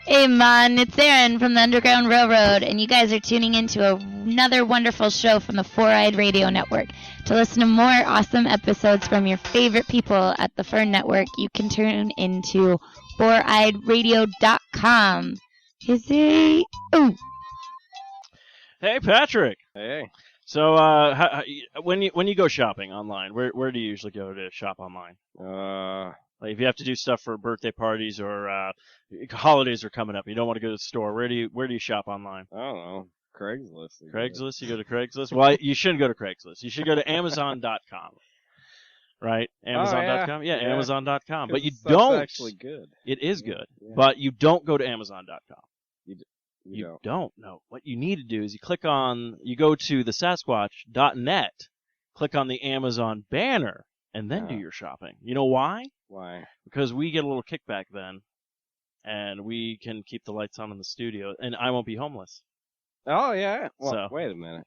Hey man, it's Aaron from the Underground Railroad, and you guys are tuning into another wonderful show from the Four-Eyed Radio Network. To listen to more awesome episodes from your favorite people at the Fern Network, you can tune into foureyedradio.com. Ooh. Hey, Patrick. Hey. So, when you go shopping online, where do you usually go to shop online? Like if you have to do stuff for birthday parties or holidays are coming up, you don't want to go to the store. Where do you shop online? I don't know. Craigslist. Craigslist. You go to Craigslist. Well, you shouldn't go to Craigslist. You should go to Amazon.com. Right? Amazon.com. Yeah, Amazon.com. But you don't. That's actually good. It is good. Yeah. But you don't go to Amazon.com. You don't. No. What you need to do is you go to the Sasquatch.net, click on the Amazon banner, and then do your shopping. You know why? Why? Because we get a little kickback then, and we can keep the lights on in the studio, and I won't be homeless. Oh, yeah. Well, wait a minute.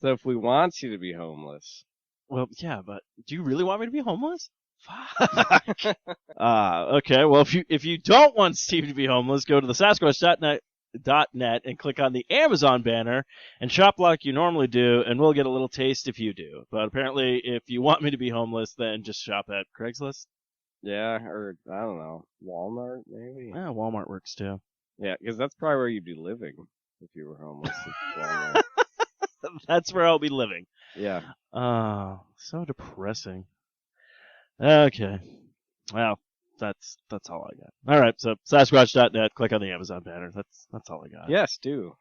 So if we want you to be homeless. Well, yeah, but do you really want me to be homeless? Fuck. Okay, well, if you don't want Steve to be homeless, go to the Sasquatch.net and click on the Amazon banner and shop like you normally do, and we'll get a little taste if you do. But apparently, if you want me to be homeless, then just shop at Craigslist. Yeah, or, I don't know, Walmart, maybe? Yeah, Walmart works too. Yeah, because that's probably where you'd be living if you were homeless. Walmart. That's where I'll be living. Yeah. So depressing. Okay. Well, that's all I got. All right, so Sasquatch.net, click on the Amazon banner. That's all I got. Yes, do.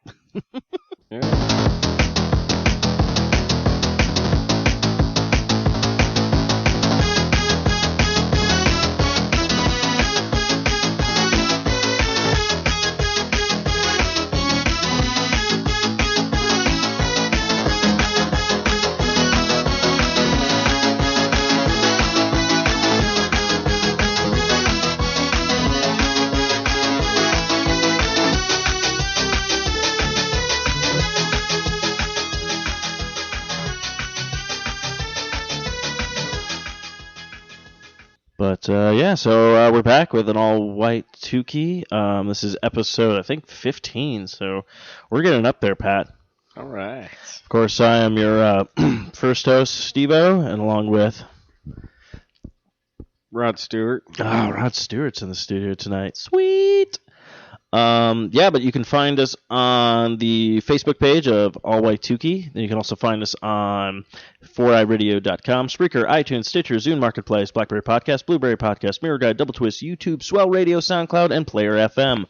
Yeah. But, so we're back with an All White-Tukee. This is episode, I think, 15, so we're getting up there, Pat. All right. Of course, I am your first host, Steve-O, and along with... Rod Stewart. Oh, Rod Stewart's in the studio tonight. Sweet! But you can find us on the Facebook page of All White-Tukee. Then you can also find us on foureyedradio.com, Spreaker, iTunes, Stitcher, Zune Marketplace, BlackBerry Podcast, Blueberry Podcast, Mirror Guide, Double Twist, YouTube, Swell Radio, SoundCloud, and Player FM.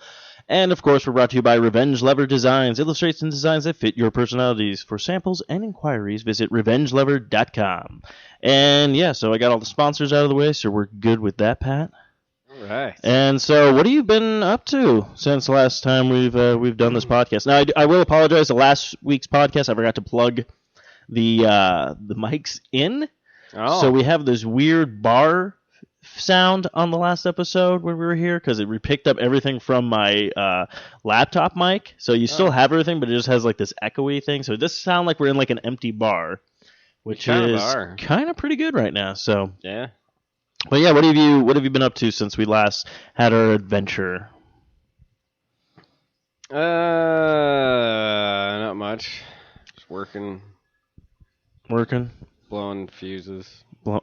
And, of course, we're brought to you by Revenge Lover Designs, illustrations and designs that fit your personalities. For samples and inquiries, visit revengelover.com. And, so I got all the sponsors out of the way, so we're good with that, Pat. All right. And so, what have you been up to since the last time we've done this podcast? Now, I will apologize. The last week's podcast, I forgot to plug the mics in. Oh. So we have this weird bar sound on the last episode when we were here because it picked up everything from my laptop mic. So you still have everything, but it just has like this echoey thing. So it does sound like we're in like an empty bar, which is kind of pretty good right now. So yeah. But yeah, what have you been up to since we last had our adventure? Not much. Just working. Blowing fuses. I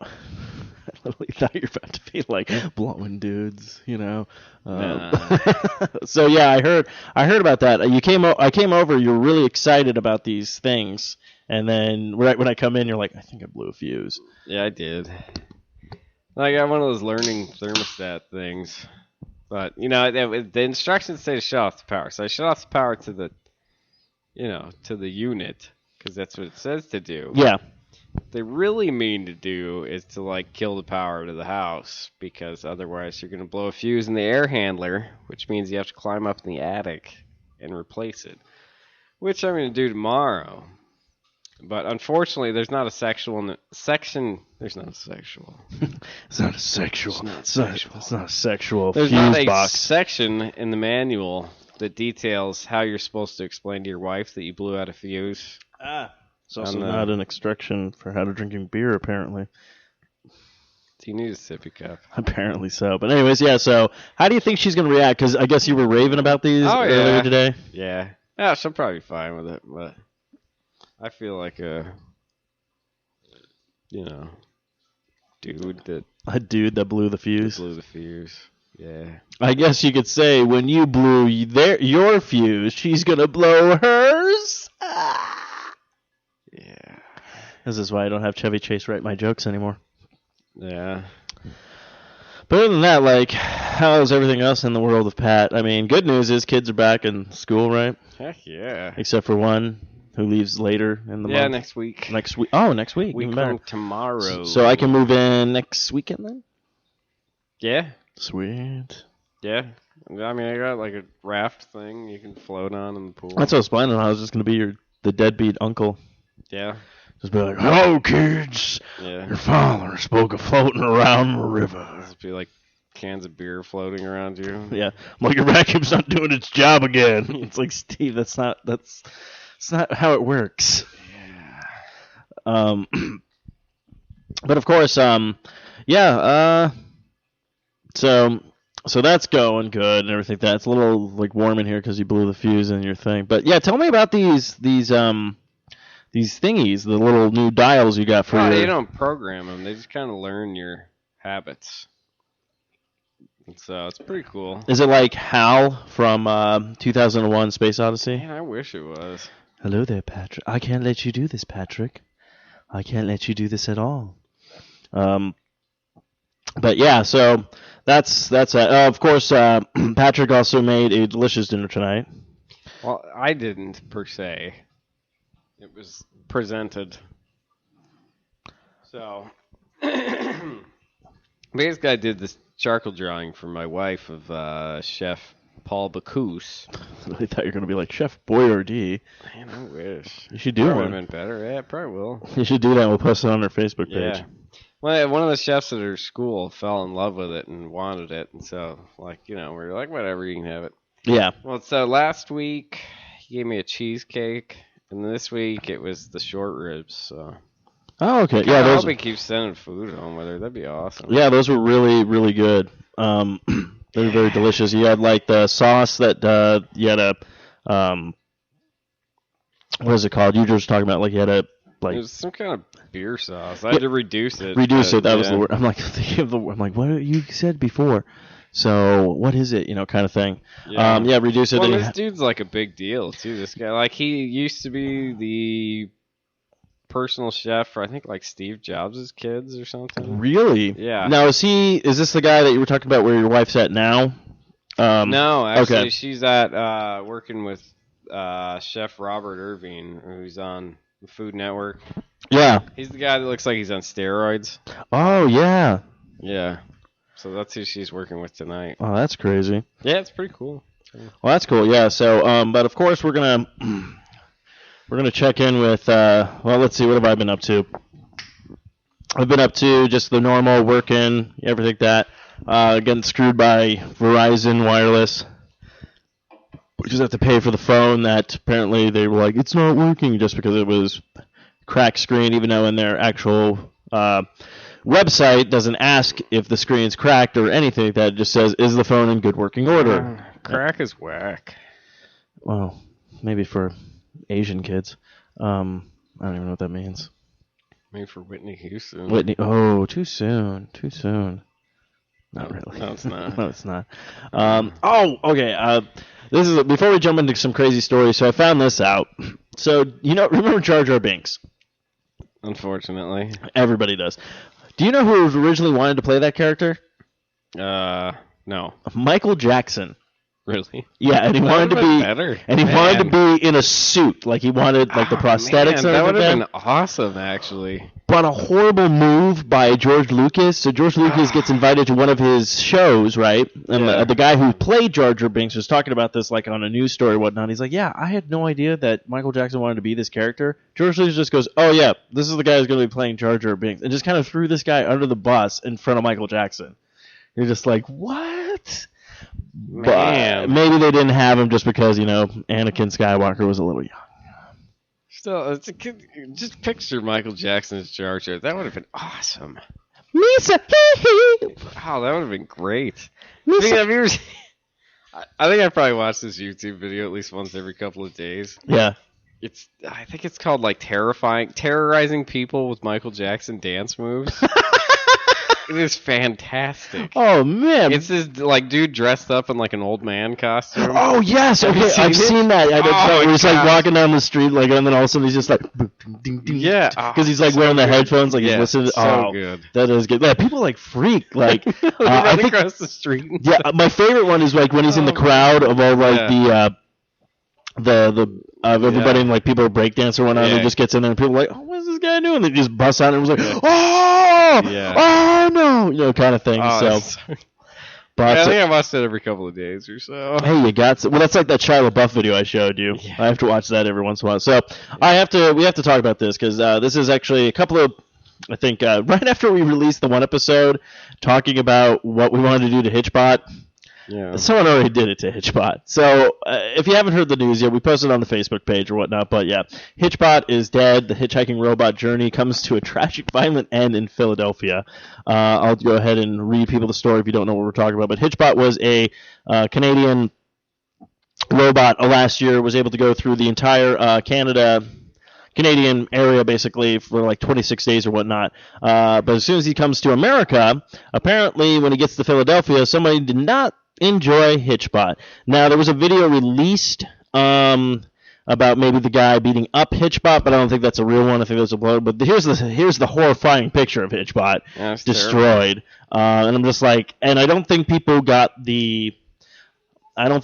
literally thought you were about to be like blowing dudes, you know. Nah. So yeah, I heard about that. I came over. You were really excited about these things, and then right when I come in, you're like, I think I blew a fuse. Yeah, I did. I got one of those learning thermostat things, but the instructions say to shut off the power. So I shut off the power to the unit because that's what it says to do. Yeah. What they really mean to do is to kill the power to the house because otherwise you're gonna blow a fuse in the air handler, which means you have to climb up in the attic and replace it, which I'm gonna do tomorrow. But unfortunately, there's not a sexual section. There's not a sexual. It's not a sexual. It's not a sexual. There's fuse not a box. section in the manual that details how you're supposed to explain to your wife that you blew out a fuse. It's also not an instruction for how to drinking beer, apparently. Do you need a sippy cup? Apparently so. But anyways, yeah, so how do you think she's going to react? Because I guess you were raving about these earlier today. Yeah. Yeah, she'll probably be fine with it, but I feel like a dude that blew the fuse. Yeah. I guess you could say when you blew your fuse, she's going to blow hers. Yeah. This is why I don't have Chevy Chase write my jokes anymore. Yeah. But other than that, like, how's everything else in the world of Pat? I mean, good news is kids are back in school, right? Heck yeah. Except for one who leaves later in the month. Yeah, next week. Next week. Oh, next week. We come tomorrow. So I can move in next weekend then? Yeah. Sweet. Yeah. I mean, I got like a raft thing you can float on in the pool. That's what I was planning on. I was just going to be the deadbeat uncle. Yeah. Just be like, hello, kids. Yeah. Your father spoke of floating around the river. Just be like cans of beer floating around you. Yeah. I'm like, your vacuum's not doing its job again. It's like, Steve, that's not how it works. Yeah. But of course, yeah, so that's going good and everything. That's a little like warm in here because you blew the fuse in your thing. But yeah, tell me about these thingies, the little new dials you got for you don't program them. They just kind of learn your habits. And so it's pretty cool. Is it like HAL from 2001 Space Odyssey? Man, I wish it was. Hello there, Patrick. I can't let you do this, Patrick. I can't let you do this at all. But yeah, so that's of course, Patrick also made a delicious dinner tonight. Well, I didn't per se. It was presented. So, basically, I did this charcoal drawing for my wife of Chef Paul Bocuse. I thought you were going to be like Chef Boyardee. Man, I wish. You should do probably one. Would have been better. Yeah, probably will. You should do that. We'll post it on our Facebook page. Yeah. Well, one of the chefs at her school fell in love with it and wanted it, and so, we were like, whatever, you can have it. Yeah. Well, so last week he gave me a cheesecake, and this week it was the short ribs. So. Oh, okay. Yeah, I hope he keeps sending food home with her. That'd be awesome. Yeah, those were really, really good. They were very delicious. You had like the sauce that you had a what is it called? You were just talking about like you had a like. It was some kind of beer sauce. I had to reduce it. Reduce it. That was the word. I'm like, I'm like, what you said before? So what is it? Kind of thing. Yeah, reduce it. Well, this dude's like a big deal too. This guy, like, he used to be the personal chef for I think like Steve Jobs' kids or something. Really? Yeah. Now is this the guy that you were talking about where your wife's at now? No, actually, okay. She's at working with Chef Robert Irving, who's on the Food Network. Yeah. He's the guy that looks like he's on steroids. Oh yeah. Yeah. So that's who she's working with tonight. Oh, that's crazy. Yeah, it's pretty cool. Well, that's cool. Yeah. So, but of course we're gonna check in with. Well, let's see. What have I been up to? I've been up to just the normal working, everything that. Getting screwed by Verizon Wireless. We just have to pay for the phone that apparently they were like, it's not working just because it was cracked screen, even though in their actual website doesn't ask if the screen's cracked or anything like that. It just says, is the phone in good working order? Crack is whack. Well, maybe for Asian kids. I don't even know what that means. Maybe for Whitney Houston. Whitney. Oh, too soon. Too soon. Not really. No, it's not. No, it's not. Okay. This is before we jump into some crazy stories. So I found this out. So remember Jar Jar Binks? Unfortunately, everybody does. Do you know who originally wanted to play that character? No. Michael Jackson. Really? Yeah, and he wanted to be better. And he wanted to be in a suit, like he wanted like the prosthetics. Man, that would have been awesome, actually. But a horrible move by George Lucas. So George Lucas gets invited to one of his shows, right? And the guy who played Jar Jar Binks was talking about this like on a news story or whatnot. He's like, yeah, I had no idea that Michael Jackson wanted to be this character. George Lucas just goes, oh yeah, this is the guy who's going to be playing Jar Jar Binks. And just kind of threw this guy under the bus in front of Michael Jackson. You're just like, what? Man. But maybe they didn't have him just because, Anakin Skywalker was a little young. Still, just picture Michael Jackson's Jar Jar. That would have been awesome. Misa. Oh, that would have been great. Misa. Have you ever seen... I think I probably watched this YouTube video at least once every couple of days. Yeah. I think it's called like terrorizing people with Michael Jackson dance moves. It is fantastic. Oh man, it's this like dude dressed up in like an old man costume. Oh yes, okay, I've seen that. He's like walking down the street, like, and then all of a sudden he's just like, ding, ding, yeah, because he's like wearing the headphones, like he's listening. So good. That is good. Yeah, people like freak, like running across the street. Yeah, my favorite one is like when he's in the crowd of all like the everybody and like people are breakdancing or whatnot. And he just gets in there and people are like, oh, what's this guy doing? And they just bust out and it was like, oh no, kind of thing. But I think I watched it every couple of days or so. Hey, you got well. That's like that Shia LaBeouf video I showed you. Yeah. I have to watch that every once in a while. So we have to talk about this because this is actually a couple of. I think right after we released the one episode talking about what we wanted to do to Hitchbot. Yeah. Someone already did it to Hitchbot. So if you haven't heard the news yet, we posted it on the Facebook page or whatnot. But yeah, Hitchbot is dead. The hitchhiking robot journey comes to a tragic, violent end in Philadelphia. I'll go ahead and read people the story if you don't know what we're talking about. But Hitchbot was a Canadian robot last year, was able to go through the entire Canadian area basically for like 26 days or whatnot. But as soon as he comes to America, apparently when he gets to Philadelphia, somebody did not enjoy Hitchbot. Now, there was a video released about maybe the guy beating up Hitchbot, but I don't think that's a real one. I think that's a blur. But here's the horrifying picture of Hitchbot destroyed. And I'm just like, and I don't think people got the idea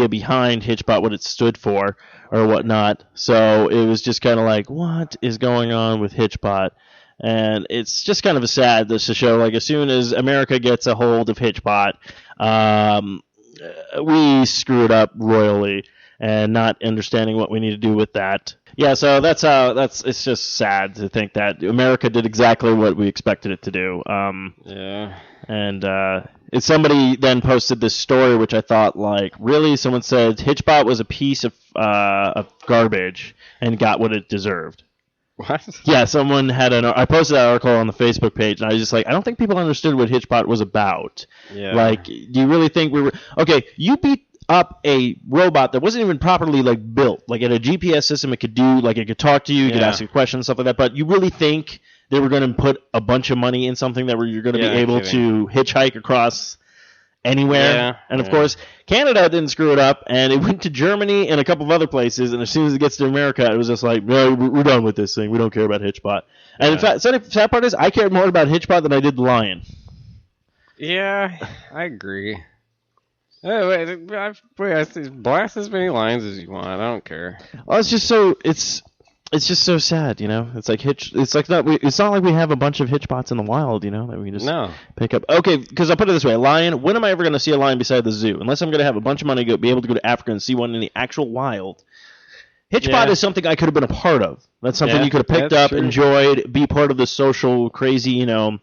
behind Hitchbot, what it stood for or whatnot. So it was just kind of like, what is going on with Hitchbot? And it's just kind of sad this to show, like, as soon as America gets a hold of Hitchbot, we screw it up royally and not understanding what we need to do with that. Yeah, so it's just sad to think that America did exactly what we expected it to do. And somebody then posted this story, which I thought, like, really? Someone said Hitchbot was a piece of garbage and got what it deserved. What? Yeah, someone had I posted that article on the Facebook page, and I was just like, I don't think people understood what Hitchbot was about. Yeah. Like, do you really think we were... Okay, you beat up a robot that wasn't even properly, like, built. Like, in a GPS system, it could do... Like, it could talk to you, you could ask you questions, stuff like that, but you really think they were going to put a bunch of money in something that you're going to be able to hitchhike across anywhere? Yeah. And, of course, Canada didn't screw it up, and it went to Germany and a couple of other places, and as soon as it gets to America, it was just like, no, we're done with this thing. We don't care about Hitchbot. And in fact, the sad part is, I cared more about Hitchbot than I did the Lion. Yeah, I agree. Oh, wait, blast as many lines as you want. I don't care. Well, it's just so sad, you know. It's like it's not like we have a bunch of Hitchbots in the wild, you know, that we can just pick up. Okay, because I'll put it this way: a lion. When am I ever going to see a lion beside the zoo? Unless I'm going to have a bunch of money to be able to go to Africa and see one in the actual wild. Hitchbot is something I could have been a part of. That's something you could have picked up, enjoyed, be part of the social, crazy, you know,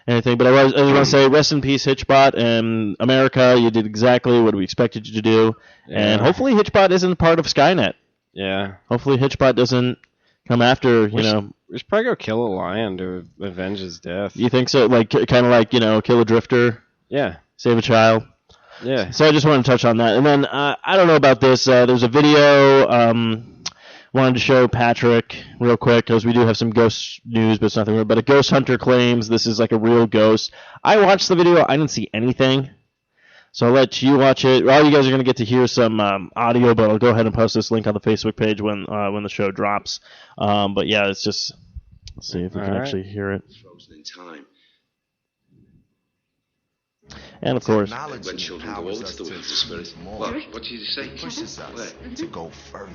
anything. But I was going to say, rest in peace, Hitchbot, and America. You did exactly what we expected you to do, and hopefully Hitchbot isn't part of Skynet. Yeah. Hopefully Hitchbot doesn't come after, you know. We should probably go kill a lion to avenge his death. You think so? Like, kind of like, you know, kill a drifter? Yeah. Save a child? Yeah. So I just wanted to touch on that. And then, I don't know about this. There's a video, wanted to show Patrick real quick, because we do have some ghost news, but it's nothing real. But a ghost hunter claims this is like a real ghost. I watched the video. I didn't see anything. So I'll let you watch it. All you guys are going to get to hear some audio, but I'll go ahead and post this link on the Facebook page when the show drops. But yeah, it's just... Let's see if we can actually hear it. And of course... When children go old, still have the spirit. What did you say? Pushes us to go further.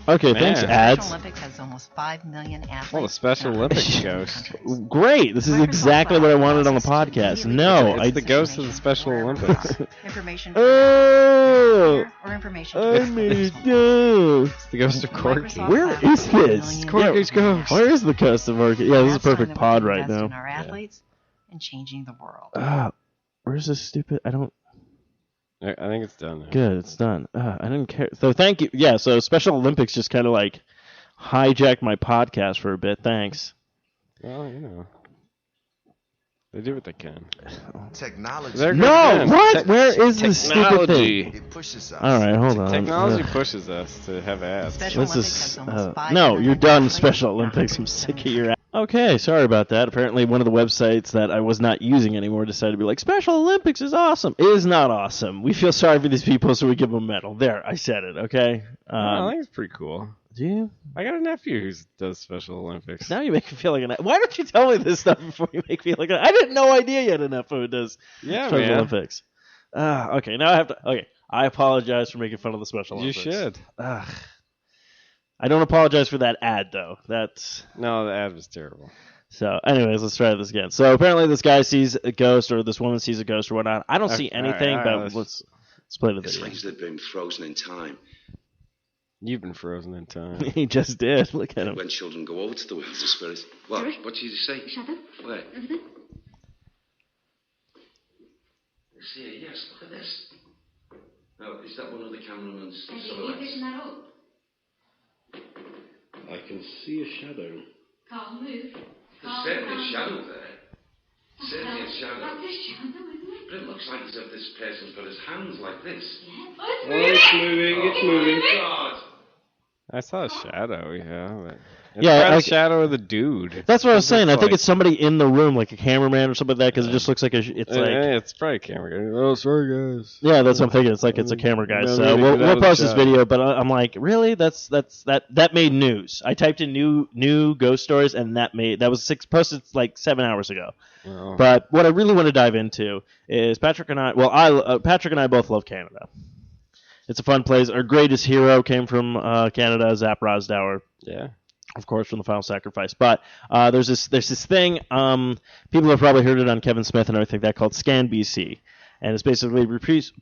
Okay, thanks, ads. Special Olympics has almost 5 million athletes. Well, the Special Olympics ghost. Great, this is exactly what I wanted on the podcast. No, it's the ghost of the Special Olympics. Information. Oh, or information. I made a ghost. It's the ghost of Corky. Where is this? Corky's ghost. Where is the ghost of Corky? Yeah, this is a perfect pod right now. Our athletes and changing the world. Where's this stupid? I think it's done now. Good, it's done. I didn't care. So thank you. Yeah, so Special Olympics just kind of like hijacked my podcast for a bit. Thanks. Well, they do what they can. Technology. No, what? Where is this stupid thing? It pushes us. All right, hold on. Technology pushes us to have ads. Special This Olympics is has almost 5 no, million you're done. athletes. Special Olympics. I'm sick of your. Okay, sorry about that. Apparently, one of the websites that I was not using anymore decided to be like, Special Olympics is awesome. It is not awesome. We feel sorry for these people, so we give them a medal. There, I said it. Okay. I think it's pretty cool. Do you? I got a nephew who does Special Olympics. Now you make me feel like an. Why don't you tell me this stuff before you make me feel like I didn't know idea yet enough who does Special Olympics. Okay, now I have to. Okay, I apologize for making fun of the Special Olympics. You should. I don't apologize for that ad though. No, the ad was terrible. So, anyways, let's try this again. So apparently, this guy sees a ghost, or this woman sees a ghost, or whatnot. I don't see anything, but let's play the It's video. like they've been frozen in time. You've been frozen in time. He just did. Look at him. When children go over to the world of spirits. What? What did you say? Shadow? Where? Mm-hmm. See, yes, look at this. Oh, is that one of the cameraman's Are you silhouettes? picking that up? I can see a shadow. Can't move. There's certainly a shadow there. Certainly a shadow. That's a shadow, isn't it? But it looks like as if this person's got his hands like this. Yeah. It's moving. It's moving. God! I saw a shadow, but it's Yeah, not I- a shadow of the dude. That's what I was saying. I think like- it's somebody in the room, like a cameraman or something like that, because it just looks like it's like. It's probably a camera guy. Oh, sorry, guys. Yeah, that's what I'm thinking. It's like it's a camera guy. No, So we we'll get out of post the this shot. video, but I'm like, really? That made news. I typed in new ghost stories, and that was posted like 7 hours ago. Well, But what I really want to dive into is Patrick and I. Well, Patrick and I both love Canada. It's a fun place. Our greatest hero came from Canada, Zap Rosdower. yeah. Of course, from the Final Sacrifice. But there's this thing. People have probably heard it on Kevin Smith and everything that called Scan BC, and it's basically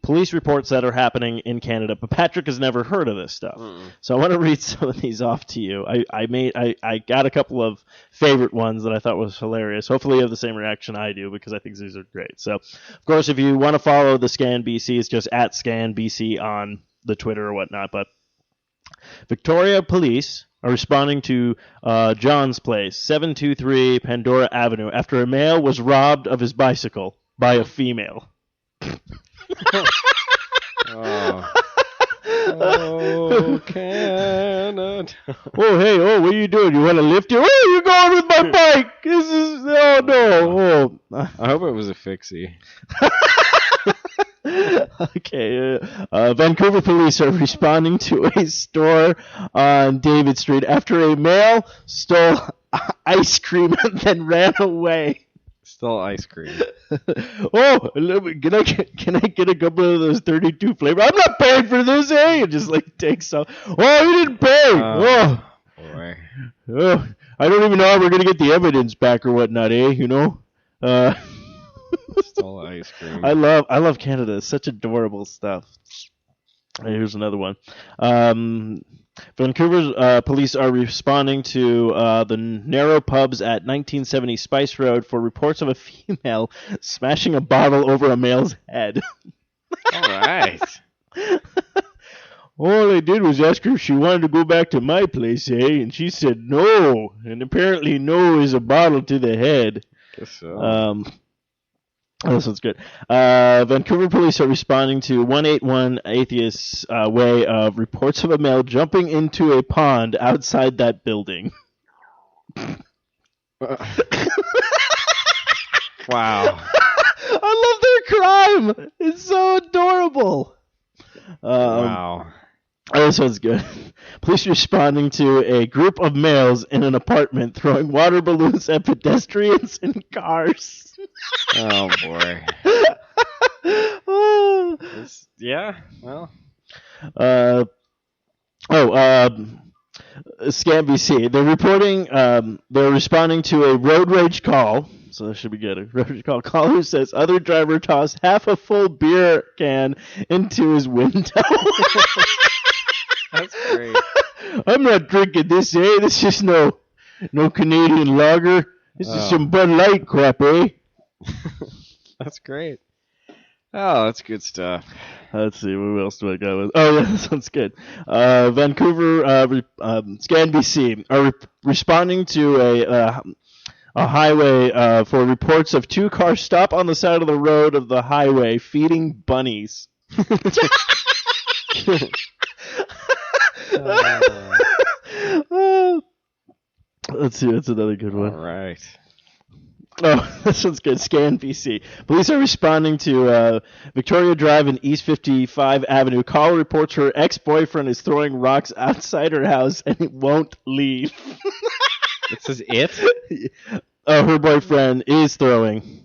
police reports that are happening in Canada. But Patrick has never heard of this stuff, so I want to read some of these off to you. I got a couple of favorite ones that I thought was hilarious. Hopefully, you have the same reaction I do because I think these are great. So, of course, if you want to follow the Scan BC, it's just at Scan BC on the Twitter or whatnot. But Victoria Police are responding to John's place, 723 Pandora Avenue, after a male was robbed of his bicycle by a female. Oh, Canada. Oh, hey, what are you doing? You want to lift it? Oh, you're going with my bike. This is, oh, no. Oh. I hope it was a fixie. Okay, Vancouver police are responding to a store on David Street after a male stole ice cream and then ran away. Still ice cream. Oh, can I get a couple of those 32 flavor? I'm not paying for this, eh? And just like takes off. Oh, you didn't pay. Boy. Oh, I don't even know how we're gonna get the evidence back or whatnot, eh? You know. Still ice cream. I love Canada. It's such adorable stuff. Here's another one. Vancouver's police are responding to the narrow pubs at 1970 Spice Road for reports of a female smashing a bottle over a male's head. All right. All I did was ask her if she wanted to go back to my place, eh? And she said no. And apparently no is a bottle to the head. Guess so. This one's good. Vancouver police are responding to 181 Atheist's Way of reports of a male jumping into a pond outside that building. Wow. I love their crime. It's so adorable. Wow. This one's good. Police responding to a group of males in an apartment throwing water balloons at pedestrians and cars. Oh, boy. Yeah, well. Scam BC. They're reporting, they're responding to a road rage call. So that should be good. A road rage call. Caller says other driver tossed half a full beer can into his window. That's great. I'm not drinking this, eh? This is no Canadian lager. This is some Bud Light crap, eh? That's great. Oh, that's good stuff. Let's see, what else do I got with? Oh, yeah, this one's good. Vancouver, Scan BC are responding to a highway for reports of 2 cars stop on the side of the road of the highway feeding bunnies. Let's see, that's another good one. All right. Oh, this one's good. Scan BC. Police are responding to Victoria Drive and East 55 Avenue. Caller reports her ex-boyfriend is throwing rocks outside her house and it won't leave. It says it? Oh, her boyfriend is throwing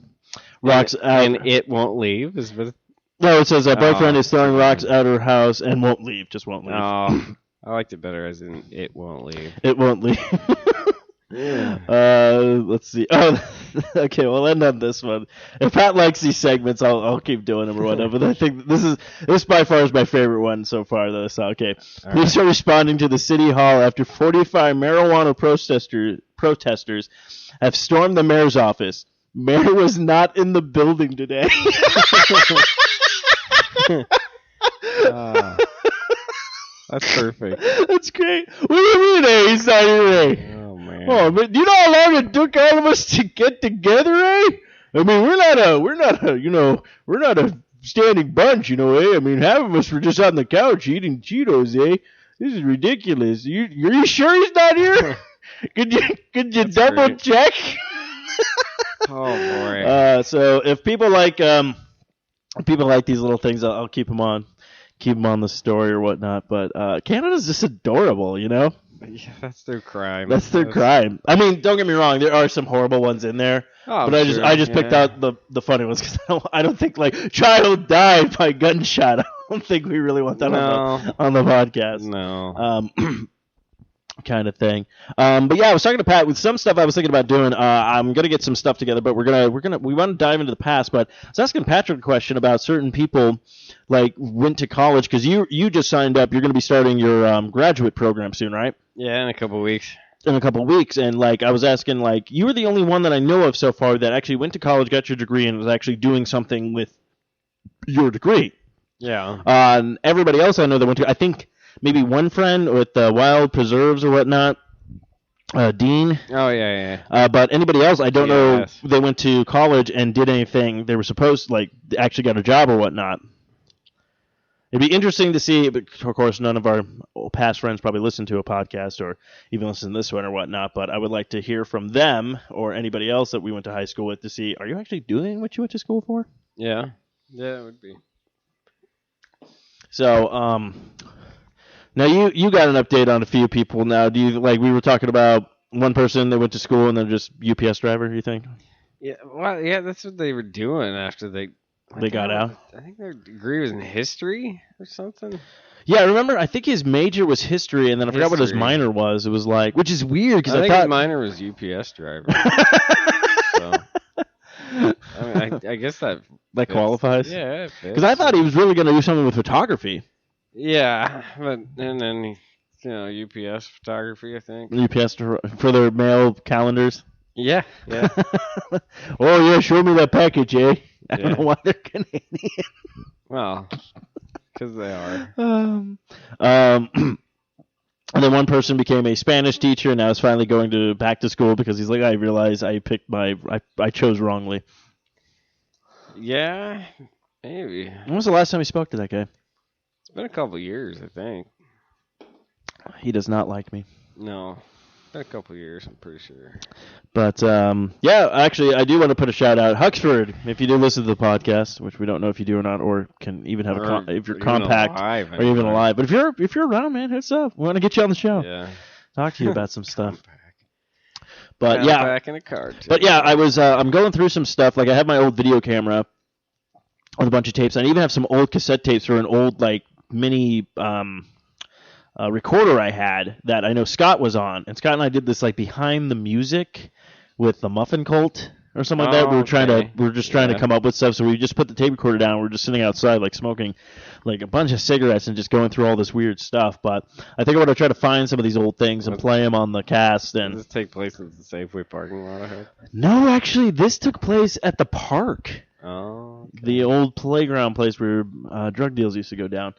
rocks out. And it won't leave? No, it says her boyfriend is throwing rocks out her house and won't leave. Just won't leave. Oh, I liked it better as in it won't leave. It won't leave. Yeah. Let's see. Oh, okay. We'll end on this one. If Pat likes these segments, I'll keep doing them or whatever. But I think this by far is my favorite one so far, though. So okay. Police are responding to the city hall after 45 marijuana protesters have stormed the mayor's office. Mayor was not in the building today. That's perfect. That's great. What do you mean, he's not here today? Oh man. Oh, but do you know how long it took all of us to get together, eh? I mean, we're not a standing bunch, eh? I mean, half of us were just on the couch eating Cheetos, eh? This is ridiculous. Are you sure he's not here? Could you double great. check? Oh boy. So if people like these little things, I'll keep them on the story or whatnot. But Canada's just adorable, Yeah, that's their crime. That's their crime. I mean, don't get me wrong. There are some horrible ones in there, but I just picked out the funny ones because I don't think like child died by gunshot. I don't think we really want that on the podcast. No. Kind of thing. But yeah, I was talking to Pat with some stuff I was thinking about doing. I'm gonna get some stuff together, but we want to dive into the past. But I was asking Patrick a question about certain people like went to college because you just signed up. You're gonna be starting your graduate program soon, right? Yeah, in a couple weeks. In a couple of weeks, and like I was asking, like you were the only one that I know of so far that actually went to college, got your degree, and was actually doing something with your degree. Yeah. Everybody else I know that went to, I think maybe one friend with Wild Preserves or whatnot, Dean. Oh yeah. But anybody else, I don't know. Yes. They went to college and did anything they were supposed, like actually got a job or whatnot. It'd be interesting to see, but of course, none of our past friends probably listen to a podcast or even listen to this one or whatnot. But I would like to hear from them or anybody else that we went to high school with to see, are you actually doing what you went to school for? Yeah. Yeah, it would be. So, now you got an update on a few people now. Do you, like we were talking about one person that went to school and then just UPS driver, you think? Yeah, well, yeah, that's what they were doing after they got out? I think their degree was in history or something. Yeah, I remember. I think his major was history, and then I forgot what his History. minor was. It was like, which is weird because I think thought his minor was UPS driver. So, I mean, I guess that fits. qualifies. Yeah, Because I thought he was really going to do something with photography. Yeah, but and then UPS photography, I think. UPS for their mail calendars. Yeah. Oh yeah, show me that package, eh? I don't Yeah. know why they're Canadian. Well, because they are. And then one person became a Spanish teacher, and now is finally going back to school because he's like, I realize I chose wrongly. Yeah, maybe. When was the last time you spoke to that guy? It's been a couple years, I think. He does not like me. No, been a couple years, I'm pretty sure. But yeah, actually, I do want to put a shout out, Huxford. If you do listen to the podcast, which we don't know if you do or not, or can even have if you're compact or even alive. But if you're around, man, hit us up. We want to get you on the show. Yeah. Talk to you about some stuff. But yeah, back in a car. Too. But yeah, I was I'm going through some stuff. Like I have my old video camera with a bunch of tapes, and I even have some old cassette tapes for an old like mini recorder I had that I know Scott was on, and Scott and I did this like behind the music with the Muffin Cult or something like that. We were just trying to come up with stuff, so we just put the tape recorder down. We're just sitting outside like smoking like a bunch of cigarettes and just going through all this weird stuff. But I think I'm gonna try to find some of these old things and play them on the cast. And Does this take place at the Safeway parking lot? I heard. no, actually, this took place at the park. Oh. Okay. the old playground place where drug deals used to go down.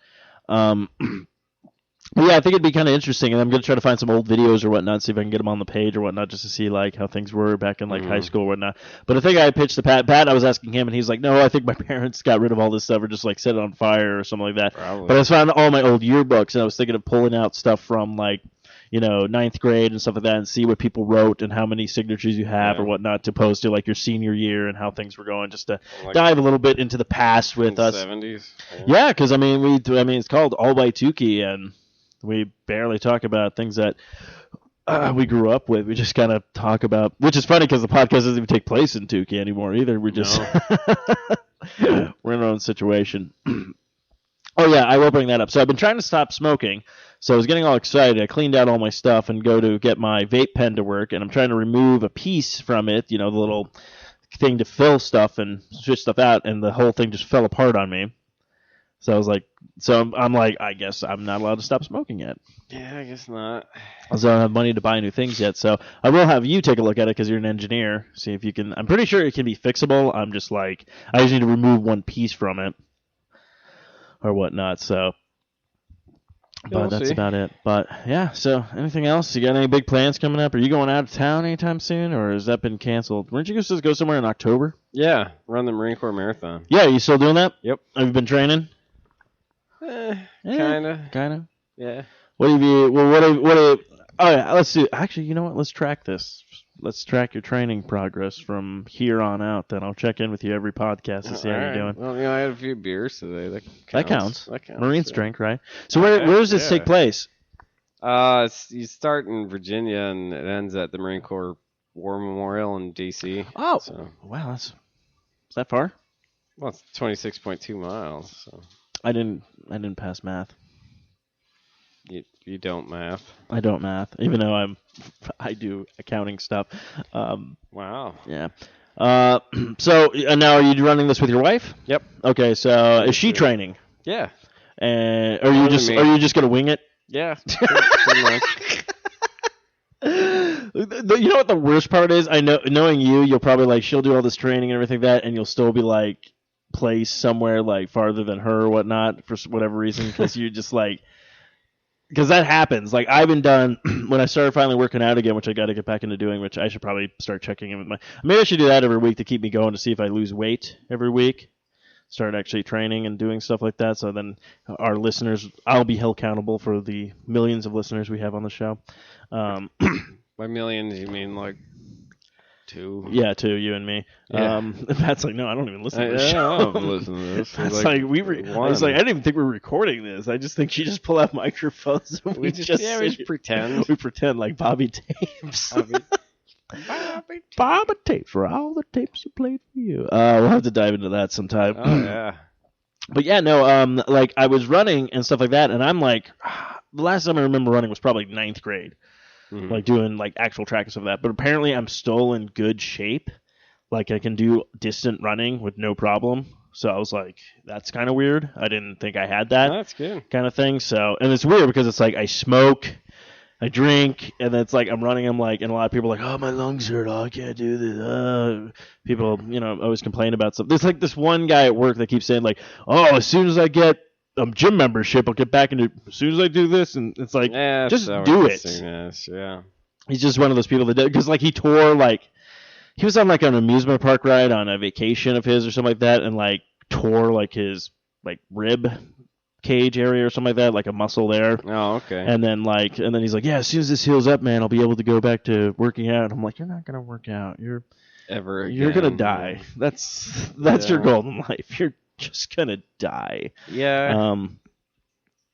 But yeah, I think it'd be kind of interesting, and I'm going to try to find some old videos or whatnot, see if I can get them on the page or whatnot, just to see like how things were back in like high school or whatnot. But I think I pitched to Pat, I was asking him, and he's like, no, I think my parents got rid of all this stuff or just like set it on fire or something like that. Probably. But I found all my old yearbooks, and I was thinking of pulling out stuff from like, you know, 9th grade and stuff like that, and see what people wrote and how many signatures you have or whatnot to post to like your senior year and how things were going, just to Like dive a little bit into the past with us. 70s. Yeah, because I mean, it's called All White-Tukee, and we barely talk about things that we grew up with. We just kind of talk about, which is funny because the podcast doesn't even take place in Tukey anymore either. We just we're in our own situation. Oh yeah, I will bring that up. So I've been trying to stop smoking. So I was getting all excited. I cleaned out all my stuff and go to get my vape pen to work, and I'm trying to remove a piece from it, you know, the little thing to fill stuff and switch stuff out, and the whole thing just fell apart on me. So I was like, I'm like, I guess I'm not allowed to stop smoking yet. Yeah, I guess not. So I don't have money to buy new things yet. So I will have you take a look at it because you're an engineer. See if you can. I'm pretty sure it can be fixable. I'm just like, I just need to remove one piece from it or whatnot. So, but we'll that's see. about it. But yeah. So anything else? You got any big plans coming up? Are you going out of town anytime soon, or has that been canceled? Weren't you supposed to go somewhere in October? Yeah, run the Marine Corps Marathon. Yeah. Are you still doing that? Yep. Have you been training? Kinda. Yeah. What have you? Well, oh yeah, let's do. Actually, you know what? Let's track this. Let's track your training progress from here on out. Then I'll check in with you every podcast to see how you're doing. Well, you know, I had a few beers today. That counts. That counts. Marine's drink, right? So where does this take place? You start in Virginia and it ends at the Marine Corps War Memorial in D.C. Oh, so, wow, is that far? well, it's 26.2 miles. So I didn't pass math. you don't math. I don't math, even though I do accounting stuff. Wow. Yeah. So now are you running this with your wife? Yep. Okay. So is she training? Yeah. And are you just gonna wing it? Yeah. Pretty much. You know what the worst part is? I know, knowing you'll probably like she'll do all this training and everything like that, and you'll still be like placed somewhere like farther than her or whatnot for whatever reason, because you're just like, because that happens. Like I've been done when I started finally working out again, which I got to get back into doing, which I should probably start checking in with maybe I should do that every week to keep me going to see if I lose weight every week. Start actually training and doing stuff like that, so then our listeners, I'll be held accountable for the millions of listeners we have on the show. By millions, you mean like 2? Yeah, 2, you and me. Yeah. Pat's like, no, I don't even listen to this I show. don't listen to this. Pat's like, I was like, I didn't even think we were recording this. I just think she just pull out microphones and we just pretend. We pretend like Bobby Tapes. Bobby Tapes for all the tapes I played for you. We'll have to dive into that sometime. Oh yeah. But yeah, no, like I was running and stuff like that, and I'm like, the last time I remember running was probably 9th grade, like doing like actual track and stuff like that. But apparently I'm still in good shape. Like I can do distant running with no problem. So I was like, that's kind of weird. I didn't think I had that. That's good. Kind of thing. So, and it's weird because it's like I smoke, I drink, and then it's like I'm running. I'm like, and a lot of people are like, oh, my lungs hurt. Oh, I can't do this. People, always complain about stuff. There's like this one guy at work that keeps saying like, oh, as soon as I get gym membership, I'll get back into. As soon as I do this, and it's like, just do it. Yeah. He's just one of those people that because like he tore like. He was on like an amusement park ride on a vacation of his or something like that, and like tore like his like rib cage area or something like that, like a muscle there. Oh, okay. And then he's like, yeah, as soon as this heals up, man, I'll be able to go back to working out. I'm like, you're not gonna work out. You're gonna die. That's your goal in life. You're just gonna die. Yeah.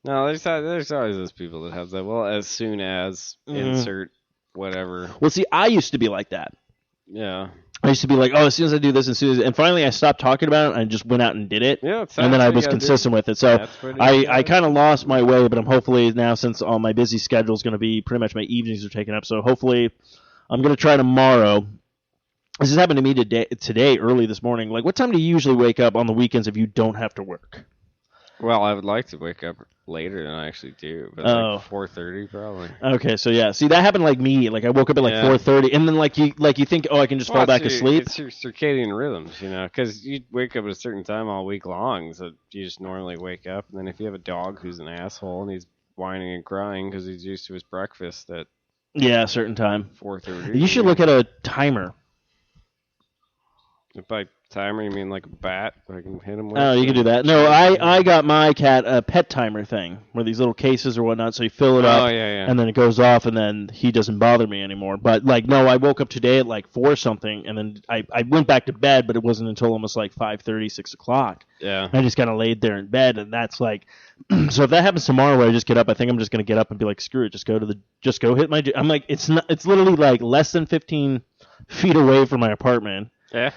No, there's always those people that have that. Well, as soon as insert whatever. Well, see, I used to be like that. Yeah. I used to be like, oh, as soon as I do this, and finally I stopped talking about it and I just went out and did it. Yeah, and then I was consistent with it. So I kind of lost my way, but I'm hopefully now, since all my busy schedule is going to be pretty much my evenings are taken up. So hopefully I'm going to try tomorrow. This has happened to me today, early this morning. Like, what time do you usually wake up on the weekends if you don't have to work? Well, I would like to wake up later than I actually do, but like 4:30 probably. Okay, so yeah, see that happened like me. Like I woke up at like 4:30, and then like you think, oh, I can just fall back asleep. It's your circadian rhythms, because you wake up at a certain time all week long, so you just normally wake up. And then if you have a dog who's an asshole and he's whining and crying because he's used to his breakfast at a certain time, 4:30. You should look at a timer. By timer, you mean like a bat? I can hit him with? Oh, you can do that. No, I got my cat a pet timer thing, where these little cases or whatnot, so you fill it up, and then it goes off, and then he doesn't bother me anymore. But, like, no, I woke up today at, like, 4 something, and then I went back to bed, but it wasn't until almost, like, 5:30, 6 o'clock. Yeah. I just kind of laid there in bed, and that's, like, so if that happens tomorrow where I just get up, I think I'm just going to get up and be like, screw it, just go hit my, I'm like, it's literally, like, less than 15 feet away from my apartment. Yeah.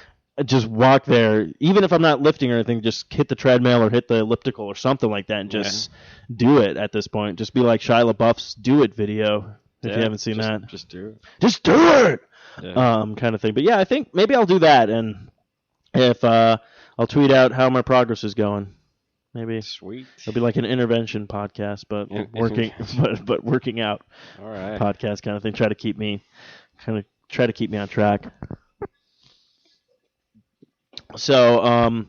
Just walk there, even if I'm not lifting or anything, just hit the treadmill or hit the elliptical or something like that and just do it at this point. Just be like Shia LaBeouf's Do It video, if you haven't seen that. Just do it. Just do it! Kind of thing. But yeah, I think maybe I'll do that, and if I'll tweet out how my progress is going. Maybe. Sweet. It'll be like an intervention podcast, but working out podcast kind of thing. Try to keep me on track. So,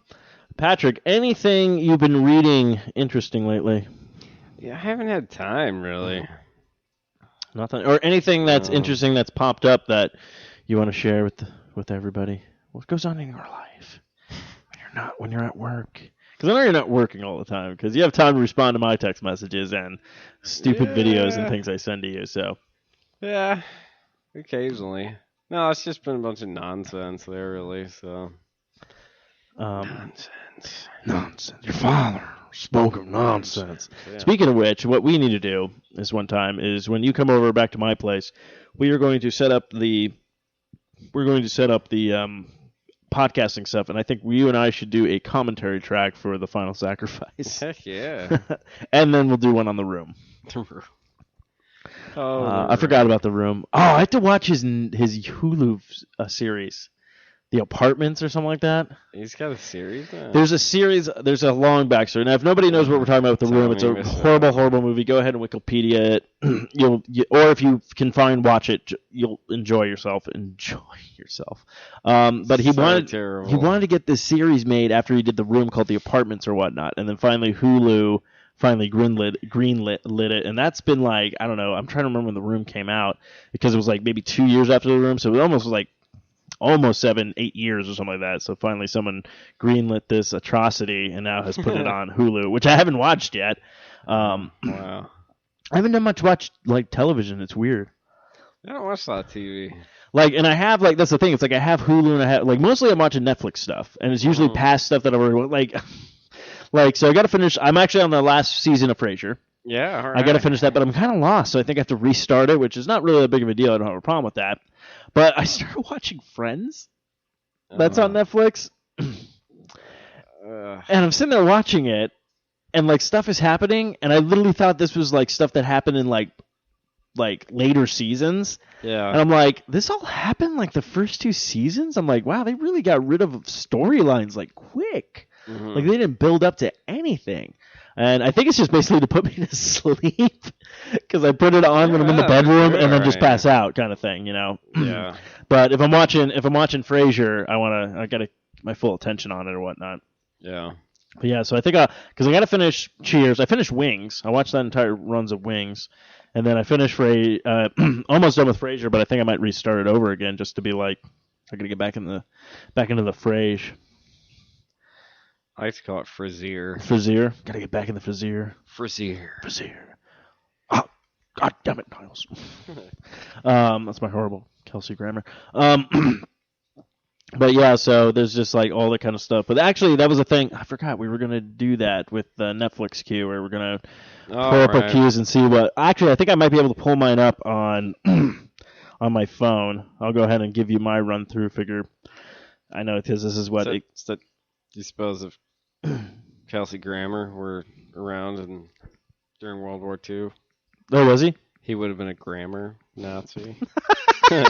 Patrick, anything you've been reading interesting lately? Yeah, I haven't had time, really. Nothing? Or anything that's interesting that's popped up that you want to share with everybody? What goes on in your life when you're at work? Because I know you're not working all the time, because you have time to respond to my text messages and stupid videos and things I send to you, so. Yeah, occasionally. No, it's just been a bunch of nonsense there, really, so. Nonsense. Your father spoke of nonsense. Yeah. Speaking of which, what we need to do is when you come over back to my place, we are going to set up the podcasting stuff, and I think you and I should do a commentary track for The Final Sacrifice. Heck yeah. And then we'll do one on The Room. I forgot about The Room. Oh, I have to watch his Hulu series. The Apartments or something like that. He's got a series now. There's a series. There's a long backstory. Now, if nobody knows what we're talking about with The Room, it's a horrible movie. Go ahead and Wikipedia it. Or if you can watch it, you'll enjoy yourself. But he wanted to get this series made after he did The Room called The Apartments or whatnot, and then finally Hulu greenlit it, and that's been like, I don't know. I'm trying to remember when The Room came out, because it was like maybe 2 years after The Room, so it almost 7-8 years or something like that. So finally someone greenlit this atrocity and now has put it on Hulu, which I haven't watched yet. Wow. I haven't done much television. It's weird. I don't watch a lot of TV. And I have that's the thing. It's like I have Hulu and I have mostly I'm watching Netflix stuff, and it's usually past stuff that I've already so I got to finish. I'm actually on the last season of Frasier. Yeah, all right. I got to finish that, but I'm kind of lost, so I think I have to restart it, which is not really that big of a deal. I don't have a problem with that. But I started watching Friends. That's on Netflix. And I'm sitting there watching it, and stuff is happening, and I literally thought this was stuff that happened in later seasons. Yeah. And I'm like, this all happened the first 2 seasons? I'm like, wow, they really got rid of storylines quick. Mm-hmm. They didn't build up to anything. And I think it's just basically to put me to sleep, because I put it on when I'm in the bedroom and then just pass out, kind of thing, Yeah. But if I'm watching Frasier, I got my full attention on it or whatnot. Yeah. But yeah, so I think because I got to finish Cheers. I finished Wings. I watched that entire runs of Wings, and then I finished almost done with Frasier, but I think I might restart it over again just to be I got to get back into the Frasier. I like to call it Frazier. Frazier? Gotta get back in the Frazier. Frazier. Oh, God damn it, Niles. That's my horrible Kelsey grammar. But yeah, so there's just all that kind of stuff. But actually, that was a thing. I forgot we were going to do that with the Netflix queue, where we're going to pull up our queues and see what... Actually, I think I might be able to pull mine up on my phone. I'll go ahead and give you my run-through figure. I know, because this is what... Do you suppose if Kelsey Grammer were around during World War II? Oh, was he? He would have been a grammar Nazi. Yeah.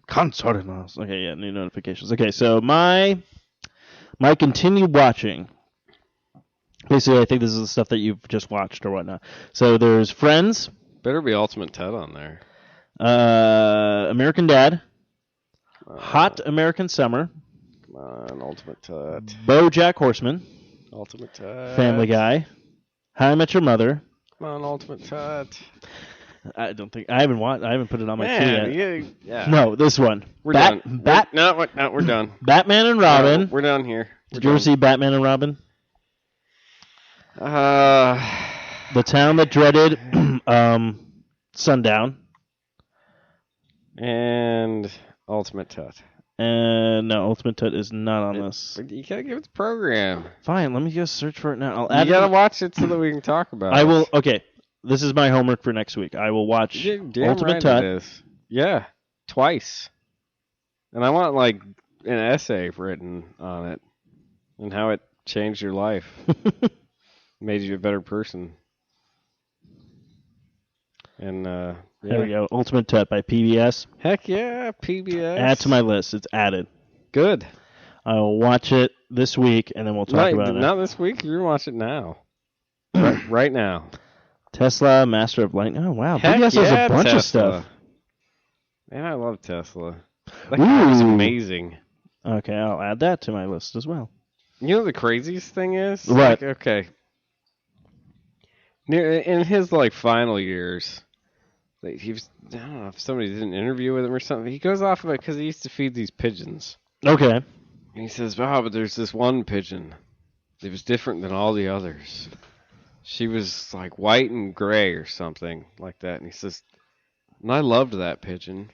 Consortinals. Okay, yeah, new notifications. Okay, so my My continued watching. Basically, I think this is the stuff that you've just watched or whatnot. So there's Friends, Better be Ultimate Ted on there. American Dad, Hot American Summer, Come on, Ultimate Ted. BoJack Horseman, Ultimate Ted. Family Guy, How I Met Your Mother. Come on, Ultimate Ted. I haven't put it on my queue yet. Yeah. No, this one. We're done. No, we're done. Batman and Robin. No, we're done here. Did you ever see Batman and Robin? The Town That Dreaded Sundown. And Ultimate Ted. And no, Ultimate Ted is not on this. You gotta give it the program. Fine, let me just search for it now. I'll add You gotta watch it so that we can talk about it. I will. Okay, this is my homework for next week. I will watch Damn Ultimate right Ted. it is. Yeah, twice. And I want like an essay written on it and how it changed your life, made you a better person. And There we go. Ultimate Ted by PBS. Heck yeah, PBS. Add to my list. It's added. Good. I will watch it this week, and then we'll talk about it. Not this week. You're gonna watch it now. right now. Tesla, Master of Light. Oh wow, Heck PBS has yeah, a bunch Tesla. of stuff. Man, I love Tesla. That guy was amazing. Okay, I'll add that to my list as well. You know what the craziest thing is? What? Like, okay. In his like final years, like he was, I don't know if somebody did an interview with him or something. He goes off of it because he used to feed these pigeons. Okay. And he says, "Wow, but there's this one pigeon. It was different than all the others. She was like white and gray or something like that." And he says, "And I loved that pigeon.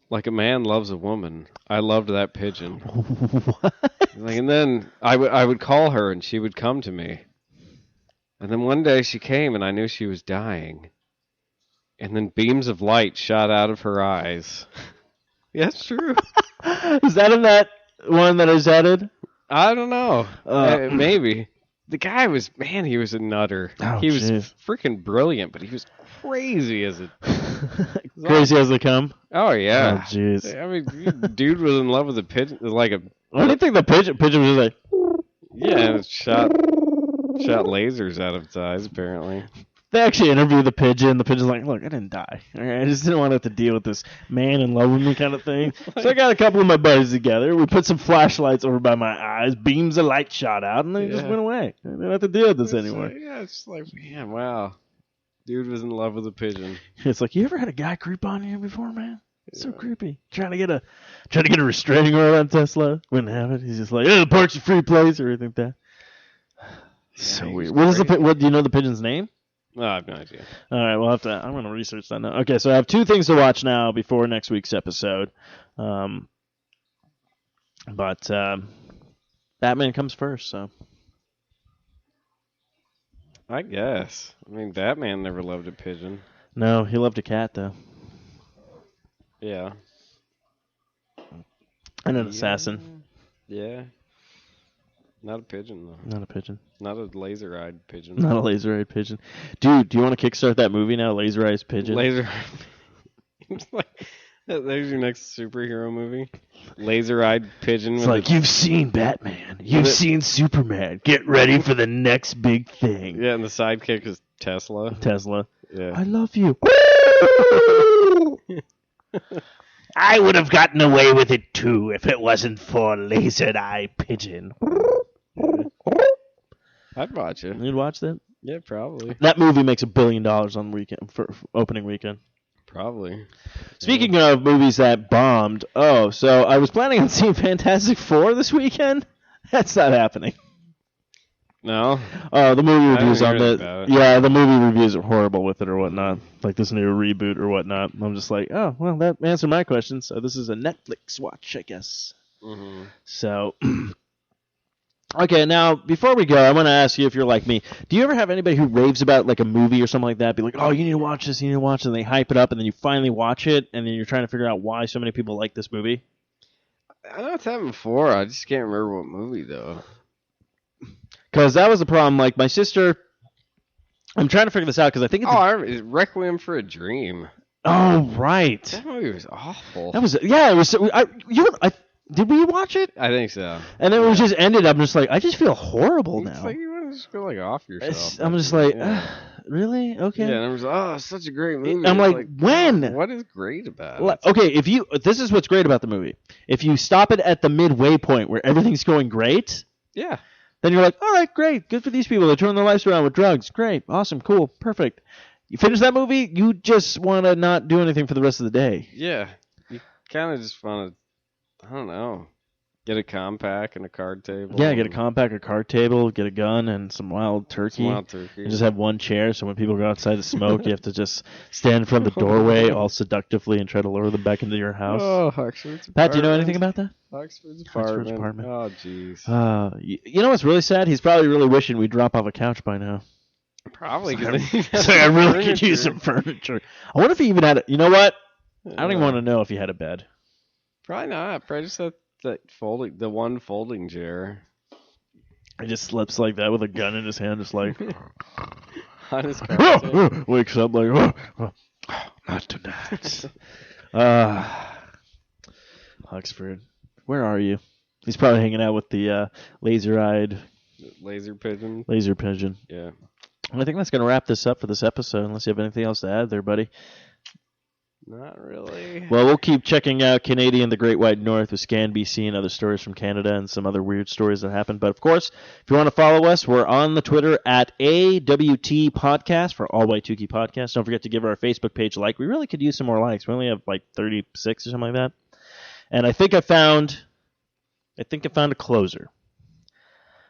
Like a man loves a woman. I loved that pigeon." What? Like, and then I would call her and she would come to me. And then one day she came and I knew she was dying. And then beams of light shot out of her eyes. Yeah, it's true. Is that in that one that is added? I don't know. Maybe. The guy was, man, he was a nutter. Oh, he was geez. freaking brilliant, but he was crazy as a... Crazy as they come. Oh, yeah. Oh, jeez. I mean, dude was in love with a pigeon. Like a... What do you think the pigeon was like? Yeah, it shot lasers out of its eyes, apparently. They actually interview the pigeon. The pigeon's like, "Look, I didn't die. All right, I just didn't want to have to deal with this man in love with me kind of thing. So I got a couple of my buddies together. We put some flashlights over by my eyes. Beams of light shot out, and they just went away. I didn't have to deal with this anymore." Yeah, it's like, man, wow. Dude was in love with a pigeon. It's like, you ever had a guy creep on you before, man? It's so creepy. Trying to get a restraining order on Tesla. Wouldn't have it. He's just like, "The park's a free place," or anything like that. So weird. What do you know the pigeon's name? No, I have no idea. All right, I'm going to research that now. Okay, so I have two things to watch now before next week's episode. But Batman comes first, so. I guess. I mean, Batman never loved a pigeon. No, he loved a cat, though. Yeah. And an assassin. Yeah. Not a pigeon, though. Not a pigeon. Not a laser-eyed pigeon. Not a laser-eyed pigeon. Dude, do you want to kickstart that movie now, Laser-Eyed Pigeon? It's like, there's your next superhero movie. Laser-eyed pigeon. It's like, you've seen Batman. You've seen Superman. Get ready for the next big thing. Yeah, and the sidekick is Tesla. Yeah. I love you. I would have gotten away with it, too, if it wasn't for Laser-Eyed Pigeon. I'd watch it. You'd watch that? Yeah, probably. That movie makes $1 billion on weekend for opening weekend. Probably. Speaking of movies that bombed, so I was planning on seeing Fantastic Four this weekend. That's not happening. No. The movie reviews on the the movie reviews are horrible with it or whatnot, like this new reboot or whatnot. I'm just like, oh well, that answered my question. So this is a Netflix watch, I guess. Mm-hmm. So. Okay, now, before we go, I want to ask you if you're like me. Do you ever have anybody who raves about, like, a movie or something like that? Be like, "Oh, you need to watch this, you need to watch it," and they hype it up, and then you finally watch it, and then you're trying to figure out why so many people like this movie? I know it's happened before. I just can't remember what movie, though. Because that was the problem. Like, my sister... I'm trying to figure this out, because I think it's... Requiem for a Dream. Oh, right. That movie was awful. That was... Yeah, it was... Did we watch it? I think so. And then it just ended. I'm just like, I just feel horrible It's now. like you want to just feel like off yourself. I'm just like, yeah. Really? Okay. Yeah, and I'm just oh, it's such a great movie. I'm It's like, when? What is great about it? Okay, this is what's great about the movie. If you stop it at the midway point where everything's going great, Yeah. then you're like, all right, great, good for these people. They're turning their lives around with drugs. Great, awesome, cool, perfect. You finish that movie, you just want to not do anything for the rest of the day. Yeah. You kind of just want to, I don't know, get a compact and a card table. Yeah, get a compact, a card table, get a gun, and some wild turkey. And just have one chair, so when people go outside to smoke, you have to just stand in front of the doorway all seductively and try to lure them back into your house. Oh, Oxford's Pat, do you know anything about that? Oxford's Oxford's apartment. apartment. Oh, jeez. You know what's really sad? He's probably really wishing we'd drop off a couch by now. Probably. So I really could use some furniture. I wonder if he even had it. You know what? I don't even want to know if he had a bed. Probably not. Probably just the one folding chair. He just slips like that with a gun in his hand, just like On his card table. wakes up like, not tonight. Oxford, where are you? He's probably hanging out with the laser-eyed Laser pigeon. Yeah. I think that's going to wrap this up for this episode, unless you have anything else to add there, buddy. Not really. Well, we'll keep checking out Canadian The Great White North with Scan BC and other stories from Canada and some other weird stories that happen. But, of course, if you want to follow us, we're on the Twitter at AWT Podcast for All White-Tukee Podcast. Don't forget to give our Facebook page a like. We really could use some more likes. We only have like 36 or something like that. And I think I found a closer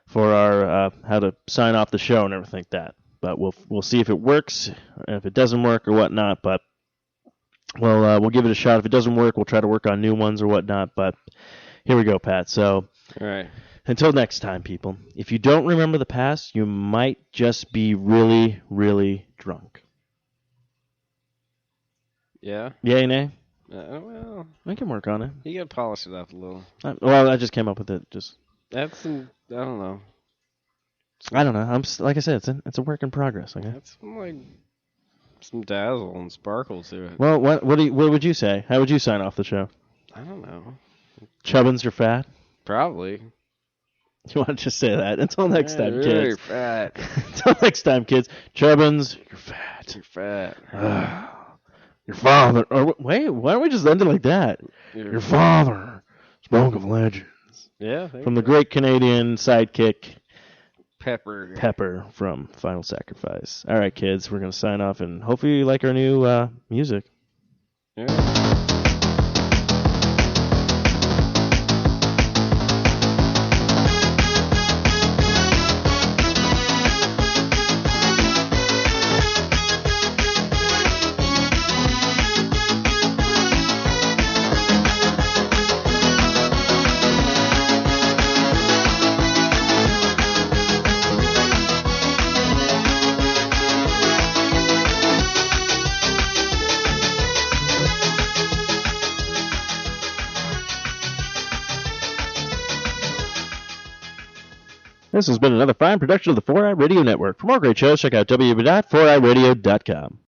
for our how to sign off the show and everything like that. But we'll see if it works, and if it doesn't work or whatnot. But we'll give it a shot. If it doesn't work, we'll try to work on new ones or whatnot. But here we go, Pat. So All right. until next time, people. If you don't remember the past, you might just be really, really drunk. Yeah. Yay, nay? Well, We can work on it. you gotta polish it up a little. Well, I just came up with it. That's some. I don't know. I don't know. Like I said, it's a work in progress. Okay. That's like some dazzle and sparkle to it. Well, what would you say? How would you sign off the show? I don't know. Chubbins, you're fat. Probably. You want to just say that? Until next time, You're kids. fat. Until next time, kids. Chubbins, you're fat. You're fat. Your father. Wait, why don't we just end it like that? Your father spoke of legends. Yeah. From the great Canadian sidekick, Pepper. from Final Sacrifice. All right, kids, we're going to sign off, and hopefully you like our new music. Yeah. This has been another fine production of the 4i Radio Network. For more great shows, check out www.4iradio.com.